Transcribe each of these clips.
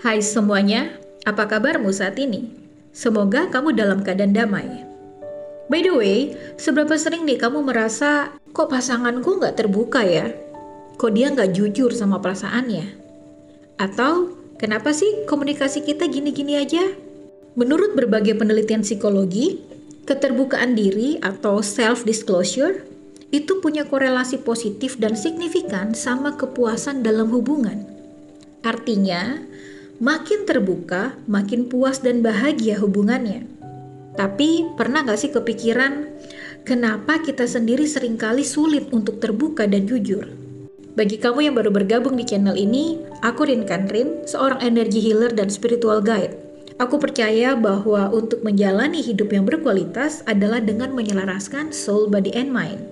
Hai semuanya, apa kabarmu saat ini? Semoga kamu dalam keadaan damai. By the way, seberapa sering nih kamu merasa, kok pasanganku nggak terbuka ya? Kok dia nggak jujur sama perasaannya? Atau, kenapa sih komunikasi kita gini-gini aja? Menurut berbagai penelitian psikologi, keterbukaan diri atau self-disclosure itu punya korelasi positif dan signifikan sama kepuasan dalam hubungan. Artinya, makin terbuka, makin puas dan bahagia hubungannya. Tapi pernah gak sih kepikiran kenapa kita sendiri seringkali sulit untuk terbuka dan jujur? Bagi kamu yang baru bergabung di channel ini, aku Rin Kanrin, seorang energy healer dan spiritual guide. Aku percaya bahwa untuk menjalani hidup yang berkualitas adalah dengan menyelaraskan soul, body, and mind.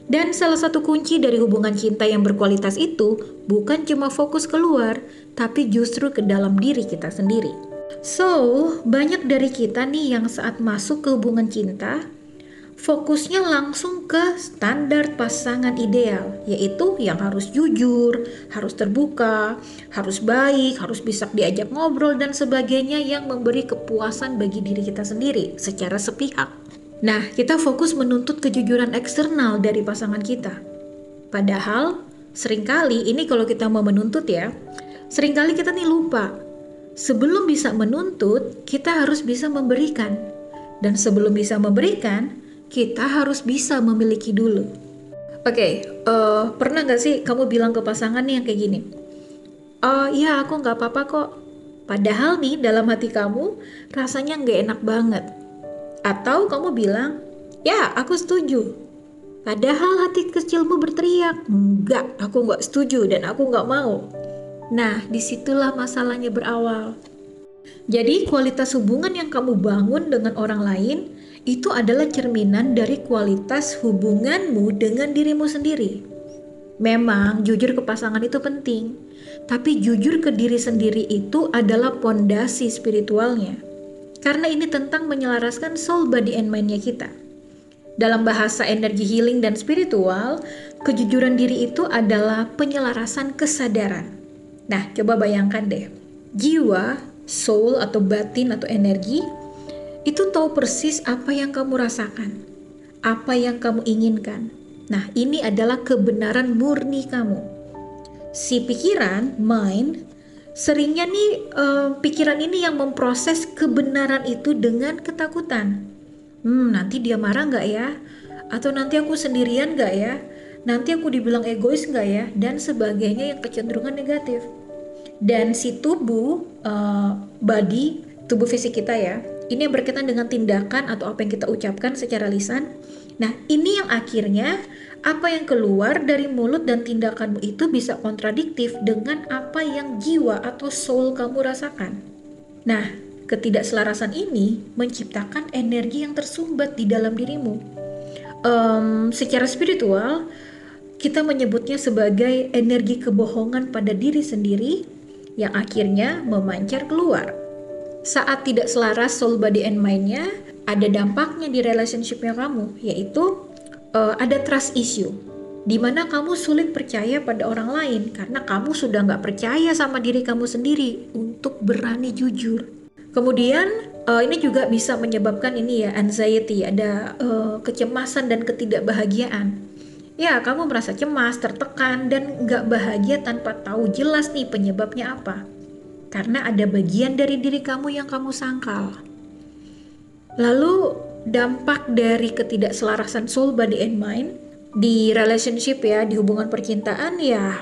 Dan salah satu kunci dari hubungan cinta yang berkualitas itu bukan cuma fokus keluar, tapi justru ke dalam diri kita sendiri. So, banyak dari kita nih yang saat masuk ke hubungan cinta, fokusnya langsung ke standar pasangan ideal, yaitu yang harus jujur, harus terbuka, harus baik, harus bisa diajak ngobrol dan sebagainya yang memberi kepuasan bagi diri kita sendiri secara sepihak. Nah, kita fokus menuntut kejujuran eksternal dari pasangan kita. Padahal, seringkali ini kalau kita mau menuntut ya, seringkali kita nih lupa. Sebelum bisa menuntut, kita harus bisa memberikan. Dan sebelum bisa memberikan, kita harus bisa memiliki dulu. Oke, pernah gak sih kamu bilang ke pasangan nih yang kayak gini? Oh iya, aku gak apa-apa kok. Padahal nih dalam hati kamu rasanya gak enak banget. Atau kamu bilang, ya aku setuju. Padahal hati kecilmu berteriak, enggak, aku nggak setuju dan aku nggak mau. Nah, disitulah masalahnya berawal. Jadi kualitas hubungan yang kamu bangun dengan orang lain itu adalah cerminan dari kualitas hubunganmu dengan dirimu sendiri. Memang jujur ke pasangan itu penting, tapi jujur ke diri sendiri itu adalah pondasi spiritualnya. Karena ini tentang menyelaraskan soul, body, and mind-nya kita. Dalam bahasa energi healing dan spiritual, kejujuran diri itu adalah penyelarasan kesadaran. Nah, coba bayangkan deh. Jiwa, soul atau batin atau energi, itu tahu persis apa yang kamu rasakan, apa yang kamu inginkan. Nah, ini adalah kebenaran murni kamu. Si pikiran, mind, seringnya nih pikiran ini yang memproses kebenaran itu dengan ketakutan. Nanti dia marah nggak ya? Atau nanti aku sendirian nggak ya? Nanti aku dibilang egois nggak ya? Dan sebagainya yang kecenderungan negatif. Dan si tubuh, body, tubuh fisik kita ya, ini yang berkaitan dengan tindakan atau apa yang kita ucapkan secara lisan. Nah, ini yang akhirnya apa yang keluar dari mulut dan tindakanmu itu bisa kontradiktif dengan apa yang jiwa atau soul kamu rasakan. Nah, ketidakselarasan ini menciptakan energi yang tersumbat di dalam dirimu. Secara spiritual, kita menyebutnya sebagai energi kebohongan pada diri sendiri yang akhirnya memancar keluar. Saat tidak selaras soul, body, and mind-nya, ada dampaknya di relationship-nya kamu, yaitu ada trust issue, di mana kamu sulit percaya pada orang lain karena kamu sudah nggak percaya sama diri kamu sendiri untuk berani jujur. Kemudian ini juga bisa menyebabkan ini ya, anxiety, ada kecemasan dan ketidakbahagiaan. Ya, kamu merasa cemas, tertekan, dan nggak bahagia tanpa tahu jelas nih penyebabnya apa. Karena ada bagian dari diri kamu yang kamu sangkal. Lalu dampak dari ketidakselarasan soul, body, and mind di relationship ya, di hubungan percintaan ya,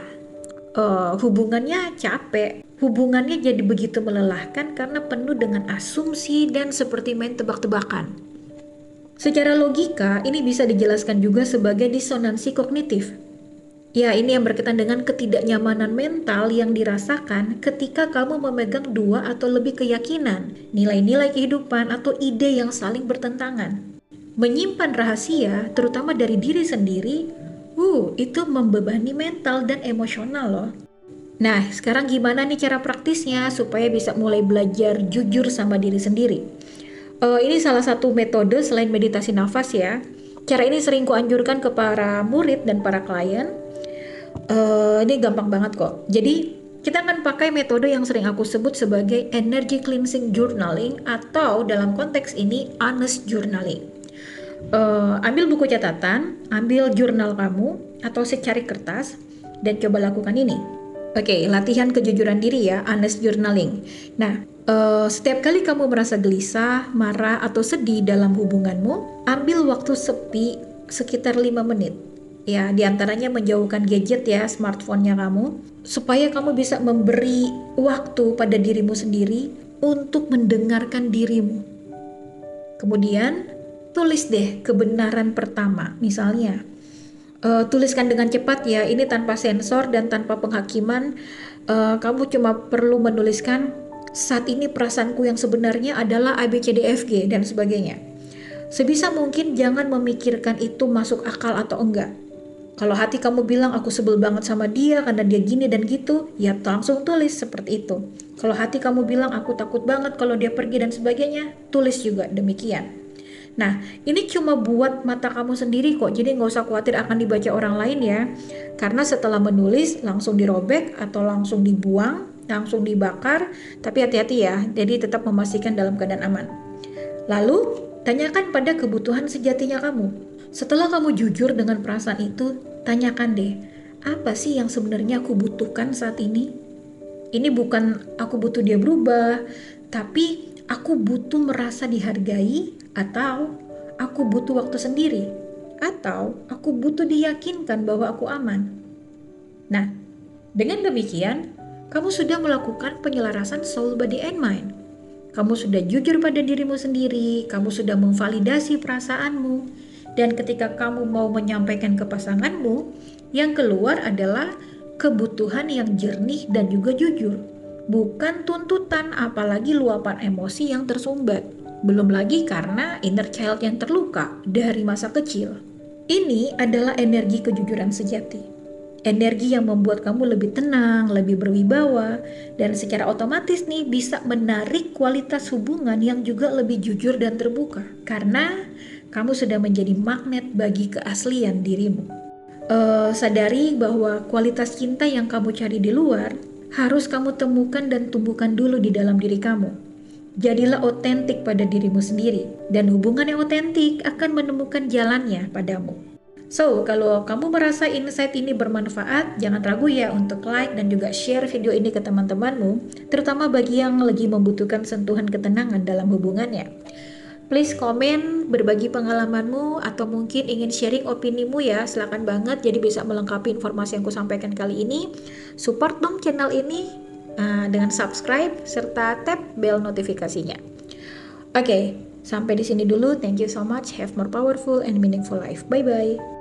hubungannya capek, hubungannya jadi begitu melelahkan karena penuh dengan asumsi dan seperti main tebak-tebakan. Secara logika, ini bisa dijelaskan juga sebagai disonansi kognitif. Ya, ini yang berkaitan dengan ketidaknyamanan mental yang dirasakan ketika kamu memegang dua atau lebih keyakinan, nilai-nilai kehidupan, atau ide yang saling bertentangan. Menyimpan rahasia, terutama dari diri sendiri, itu membebani mental dan emosional loh. Nah, sekarang gimana nih cara praktisnya supaya bisa mulai belajar jujur sama diri sendiri? Ini salah satu metode selain meditasi nafas ya. Cara ini sering kuanjurkan ke para murid dan para klien. Ini gampang banget kok. Jadi Kita akan pakai metode yang sering aku sebut sebagai energy cleansing journaling atau dalam konteks ini honest journaling. Ambil buku catatan, ambil jurnal kamu atau secari kertas dan coba lakukan ini. Oke, latihan kejujuran diri ya, honest journaling. Nah, setiap kali kamu merasa gelisah, marah, atau sedih dalam hubunganmu, ambil waktu sepi sekitar 5 menit. Ya, diantaranya menjauhkan gadget ya, smartphone-nya kamu, supaya kamu bisa memberi waktu pada dirimu sendiri untuk mendengarkan dirimu. Kemudian, tulis deh kebenaran pertama. Misalnya, tuliskan dengan cepat ya, ini tanpa sensor dan tanpa penghakiman. Kamu cuma perlu menuliskan, saat ini perasaanku yang sebenarnya adalah A, B, C, D, F, G, dan sebagainya. Sebisa mungkin jangan memikirkan itu masuk akal atau enggak. Kalau hati kamu bilang aku sebel banget sama dia karena dia gini dan gitu, ya langsung tulis seperti itu. Kalau hati kamu bilang aku takut banget kalau dia pergi dan sebagainya, tulis juga demikian. Nah, ini cuma buat mata kamu sendiri kok, jadi nggak usah khawatir akan dibaca orang lain ya. Karena setelah menulis, langsung dirobek atau langsung dibuang, langsung dibakar, tapi hati-hati ya, jadi tetap memastikan dalam keadaan aman. Lalu, tanyakan pada kebutuhan sejatinya kamu. Setelah kamu jujur dengan perasaan itu, tanyakan deh, apa sih yang sebenarnya aku butuhkan saat ini? Ini bukan aku butuh dia berubah, tapi aku butuh merasa dihargai, atau aku butuh waktu sendiri, atau aku butuh diyakinkan bahwa aku aman. Nah, dengan demikian, kamu sudah melakukan penyelarasan soul, body, and mind. Kamu sudah jujur pada dirimu sendiri, kamu sudah memvalidasi perasaanmu, dan ketika kamu mau menyampaikan ke pasanganmu, yang keluar adalah kebutuhan yang jernih dan juga jujur. Bukan tuntutan, apalagi luapan emosi yang tersumbat. Belum lagi karena inner child yang terluka dari masa kecil. Ini adalah energi kejujuran sejati. Energi yang membuat kamu lebih tenang, lebih berwibawa, dan secara otomatis nih bisa menarik kualitas hubungan yang juga lebih jujur dan terbuka. Karena kamu sudah menjadi magnet bagi keaslian dirimu. Sadari bahwa kualitas cinta yang kamu cari di luar harus kamu temukan dan tumbuhkan dulu di dalam diri kamu. Jadilah otentik pada dirimu sendiri, dan hubungan yang otentik akan menemukan jalannya padamu. So, kalau kamu merasa insight ini bermanfaat, jangan ragu ya untuk like dan juga share video ini ke teman-temanmu, terutama bagi yang lagi membutuhkan sentuhan ketenangan dalam hubungannya. Please komen, berbagi pengalamanmu, atau mungkin ingin sharing opinimu ya, silakan banget, jadi bisa melengkapi informasi yang aku sampaikan kali ini. Support dong channel ini dengan subscribe serta tap bell notifikasinya. Oke, sampai di sini dulu. Thank you so much. Have more powerful and meaningful life. Bye-bye.